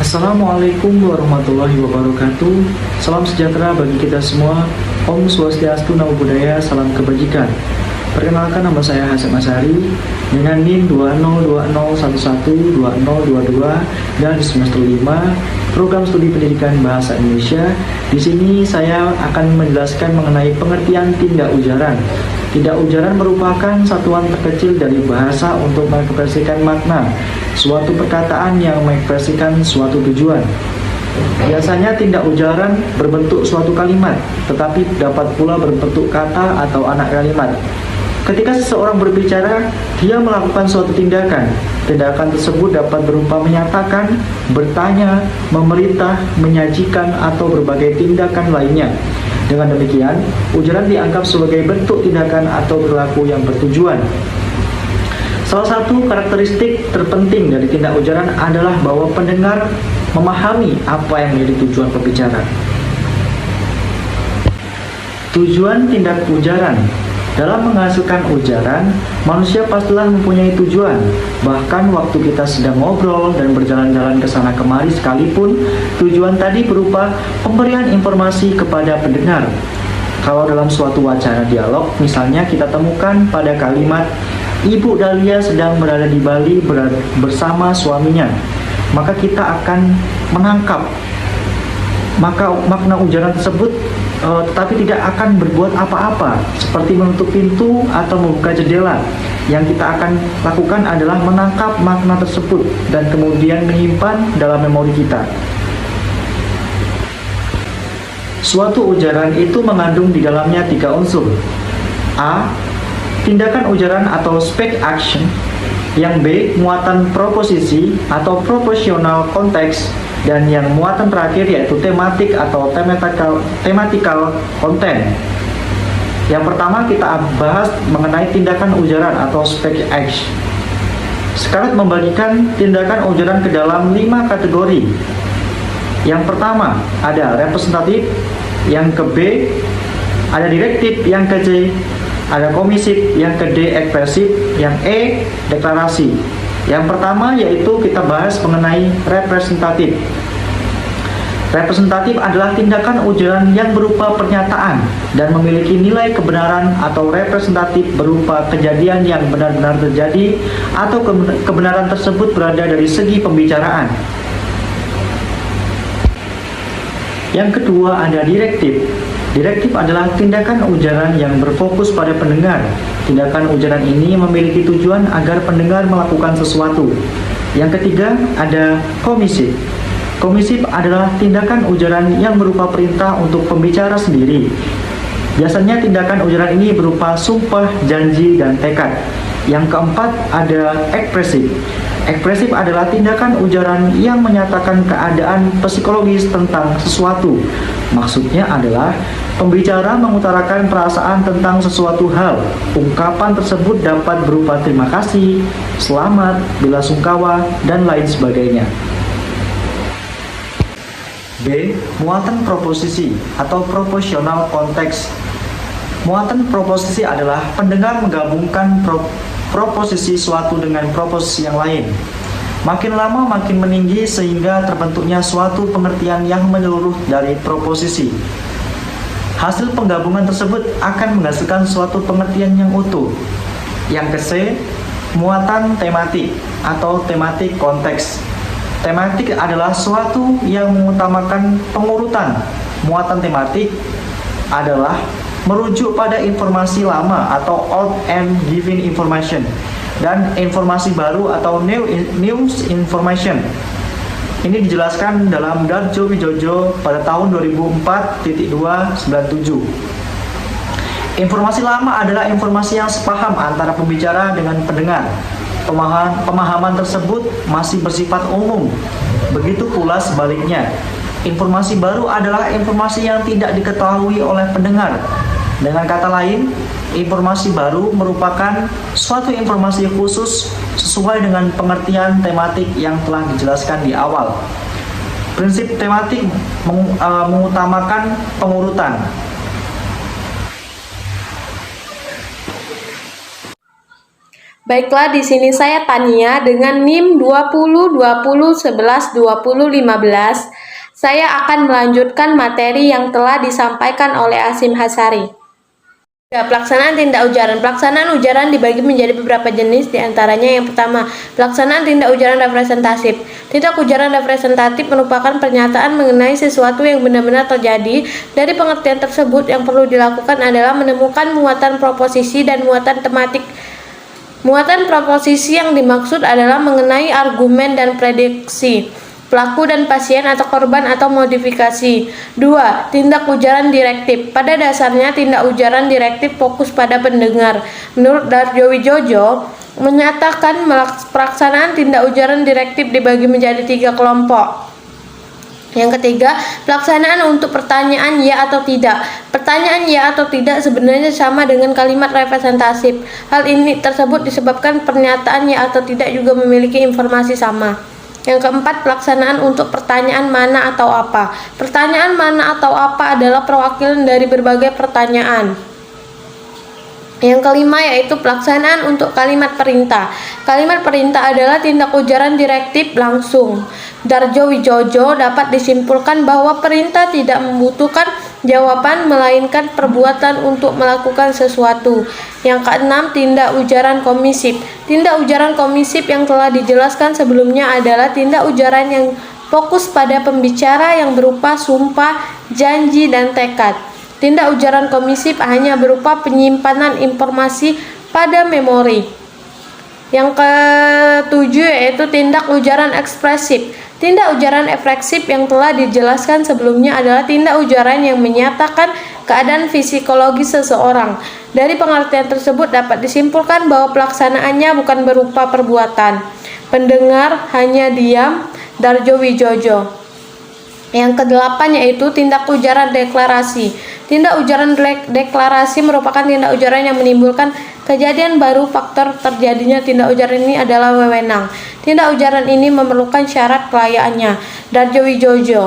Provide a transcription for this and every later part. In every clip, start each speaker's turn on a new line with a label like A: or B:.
A: Assalamualaikum warahmatullahi wabarakatuh. Salam sejahtera bagi kita semua. Om Swastiastu, Namo Buddhaya, salam kebajikan. Perkenalkan, nama saya Hasyim Asyari dengan NIM 2020112022 dan di semester 5 program studi pendidikan bahasa Indonesia. Di sini saya akan menjelaskan mengenai pengertian tindak ujaran. Tindak ujaran merupakan satuan terkecil dari bahasa untuk mengekspresikan makna suatu perkataan yang mengekspresikan suatu tujuan. Biasanya tindak ujaran berbentuk suatu kalimat, tetapi dapat pula berbentuk kata atau anak kalimat. Ketika seseorang berbicara, dia melakukan suatu tindakan. Tindakan tersebut dapat berupa menyatakan, bertanya, memerintah, menyajikan, atau berbagai tindakan lainnya. Dengan demikian, ujaran dianggap sebagai bentuk tindakan atau perilaku yang bertujuan. Salah satu karakteristik terpenting dari tindak ujaran adalah bahwa pendengar memahami apa yang menjadi tujuan pembicara. Tujuan tindak ujaran. Dalam menghasilkan ujaran, manusia pastilah mempunyai tujuan. Bahkan waktu kita sedang ngobrol dan berjalan-jalan ke sana kemari sekalipun, tujuan tadi berupa pemberian informasi kepada pendengar. Kalau dalam suatu wacana dialog, misalnya kita temukan pada kalimat Ibu Dahlia sedang berada di Bali bersama suaminya, maka kita akan menangkap makna ujaran tersebut, tetapi tidak akan berbuat apa-apa seperti menutup pintu atau membuka jendela. Yang kita akan lakukan adalah menangkap makna tersebut dan kemudian menyimpan dalam memori kita. Suatu ujaran itu mengandung di dalamnya 3 unsur. A. Tindakan ujaran atau speech action. Yang B. Muatan proposisi atau propositional konteks. Dan yang muatan terakhir yaitu tematik atau thematical content. Yang pertama kita bahas mengenai tindakan ujaran atau speech action. Scarlett membagikan tindakan ujaran ke dalam 5 kategori. Yang pertama ada representatif, yang ke B ada direktif, yang ke C ada komisif, yang ke D ekspresif, yang E deklarasi. Yang pertama yaitu kita bahas mengenai representatif. Representatif adalah tindakan ujaran yang berupa pernyataan dan memiliki nilai kebenaran, atau representatif berupa kejadian yang benar-benar terjadi atau kebenaran tersebut berada dari segi pembicaraan. Yang kedua ada direktif. Direktif adalah tindakan ujaran yang berfokus pada pendengar. Tindakan ujaran ini memiliki tujuan agar pendengar melakukan sesuatu. Yang ketiga ada komisif. Komisif adalah tindakan ujaran yang berupa perintah untuk pembicara sendiri. Biasanya tindakan ujaran ini berupa sumpah, janji, dan tekad. Yang keempat ada ekspresif. Ekspresif adalah tindakan ujaran yang menyatakan keadaan psikologis tentang sesuatu. Maksudnya adalah pembicara mengutarakan perasaan tentang sesuatu hal. Ungkapan tersebut dapat berupa terima kasih, selamat, belasungkawa, dan lain sebagainya. B. Muatan proposisi atau propositional konteks. Muatan proposisi adalah pendengar menggabungkan proposisi suatu dengan proposisi yang lain. Makin lama makin meninggi sehingga terbentuknya suatu pengertian yang menyeluruh dari proposisi. Hasil penggabungan tersebut akan menghasilkan suatu pengertian yang utuh. Yang ke C, muatan tematik atau tematik konteks. Tematik adalah suatu yang mengutamakan pengurutan. Muatan tematik adalah merujuk pada informasi lama atau old and given information, dan informasi baru atau news information. Ini dijelaskan dalam Darjo Wijojo pada tahun 2004.297. Informasi lama adalah informasi yang sepaham antara pembicara dengan pendengar. Pemahaman tersebut masih bersifat umum. Begitu pula sebaliknya. Informasi baru adalah informasi yang tidak diketahui oleh pendengar. Dengan kata lain, informasi baru merupakan suatu informasi khusus sesuai dengan pengertian tematik yang telah dijelaskan di awal. Prinsip tematik mengutamakan pengurutan.
B: Baiklah, di sini saya Tania dengan NIM 20 20 11 20 15. Saya akan melanjutkan materi yang telah disampaikan oleh Hasyim Hasyari. Ya, pelaksanaan tindak ujaran. Pelaksanaan ujaran dibagi menjadi beberapa jenis, diantaranya yang pertama, pelaksanaan tindak ujaran representatif. Tindak ujaran representatif merupakan pernyataan mengenai sesuatu yang benar-benar terjadi. Dari pengertian tersebut, yang perlu dilakukan adalah menemukan muatan proposisi dan muatan tematik. Muatan proposisi yang dimaksud adalah mengenai argumen dan prediksi, pelaku dan pasien atau korban atau modifikasi. 2. Tindak ujaran direktif. Pada dasarnya tindak ujaran direktif fokus pada pendengar. Menurut Darjo Wijojo, menyatakan pelaksanaan tindak ujaran direktif dibagi menjadi 3 kelompok. Yang ketiga, pelaksanaan untuk pertanyaan ya atau tidak. Pertanyaan ya atau tidak sebenarnya sama dengan kalimat representatif. Hal ini tersebut disebabkan pernyataan ya atau tidak juga memiliki informasi sama. Yang keempat, pelaksanaan untuk pertanyaan mana atau apa. Pertanyaan mana atau apa adalah perwakilan dari berbagai pertanyaan. Yang kelima yaitu pelaksanaan untuk kalimat perintah. Kalimat perintah adalah tindak ujaran direktif langsung. Darjo Wijojo dapat disimpulkan bahwa perintah tidak membutuhkan jawaban melainkan perbuatan untuk melakukan sesuatu. Yang keenam, tindak ujaran komisif. Tindak ujaran komisif yang telah dijelaskan sebelumnya adalah tindak ujaran yang fokus pada pembicara yang berupa sumpah, janji, dan tekad. Tindak ujaran komisif hanya berupa penyimpanan informasi pada memori. Yang ketujuh yaitu tindak ujaran ekspresif. Tindak ujaran ekspresif yang telah dijelaskan sebelumnya adalah tindak ujaran yang menyatakan keadaan psikologis seseorang. Dari pengertian tersebut dapat disimpulkan bahwa pelaksanaannya bukan berupa perbuatan. Pendengar hanya diam. Darjo Wijojo. Yang kedelapan yaitu tindak ujaran deklarasi. Tindak ujaran deklarasi merupakan tindak ujaran yang menimbulkan kejadian baru. Faktor terjadinya tindak ujaran ini adalah wewenang. Tindak ujaran ini memerlukan syarat kelayaannya. Darjo Wijojo.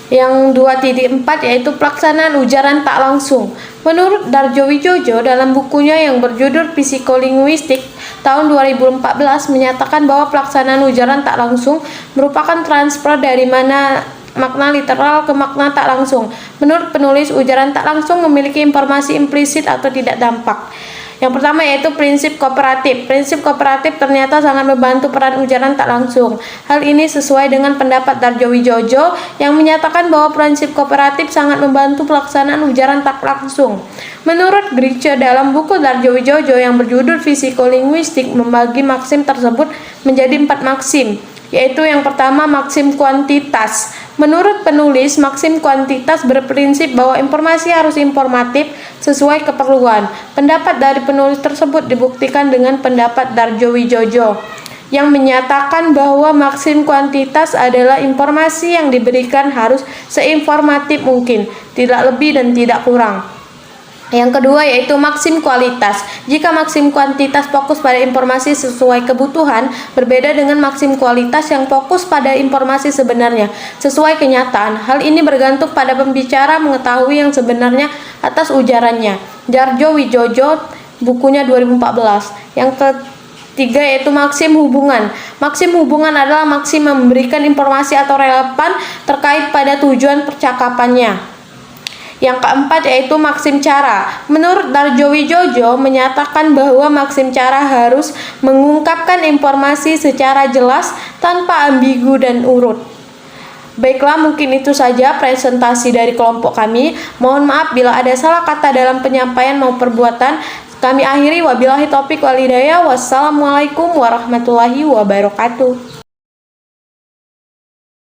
B: Yang 2.4 yaitu pelaksanaan ujaran tak langsung. Menurut Darjo Wijojo dalam bukunya yang berjudul Psikolinguistik tahun 2014 menyatakan bahwa pelaksanaan ujaran tak langsung merupakan transfer dari makna literal ke makna tak langsung. Menurut penulis, ujaran tak langsung memiliki informasi implisit atau tidak dampak. Yang pertama yaitu prinsip kooperatif. Prinsip kooperatif ternyata sangat membantu peran ujaran tak langsung. Hal ini sesuai dengan pendapat Darjo Wijojo yang menyatakan bahwa prinsip kooperatif sangat membantu pelaksanaan ujaran tak langsung. Menurut Grice dalam buku Darjo Wijojo yang berjudul Psikolinguistik membagi maksim tersebut menjadi 4 maksim. Yaitu yang pertama maksim kuantitas. Menurut penulis, maksim kuantitas berprinsip bahwa informasi harus informatif sesuai keperluan. Pendapat dari penulis tersebut dibuktikan dengan pendapat Darjo Wijojo yang menyatakan bahwa maksim kuantitas adalah informasi yang diberikan harus seinformatif mungkin, tidak lebih dan tidak kurang. Yang kedua yaitu maksim kualitas. Jika maksim kuantitas fokus pada informasi sesuai kebutuhan, berbeda dengan maksim kualitas yang fokus pada informasi sebenarnya sesuai kenyataan. Hal ini bergantung pada pembicara mengetahui yang sebenarnya atas ujarannya. Darjo Wijojo, bukunya 2014. Yang ketiga yaitu maksim hubungan. Maksim hubungan adalah maksim memberikan informasi atau relevan terkait pada tujuan percakapannya. Yang keempat yaitu maksim cara. Menurut Darjo Wijojo menyatakan bahwa maksim cara harus mengungkapkan informasi secara jelas tanpa ambigu dan urut. Baiklah, mungkin itu saja presentasi dari kelompok kami. Mohon maaf bila ada salah kata dalam penyampaian maupun perbuatan. Kami akhiri, wabillahi taufiq wal hidayah. Wassalamualaikum warahmatullahi wabarakatuh.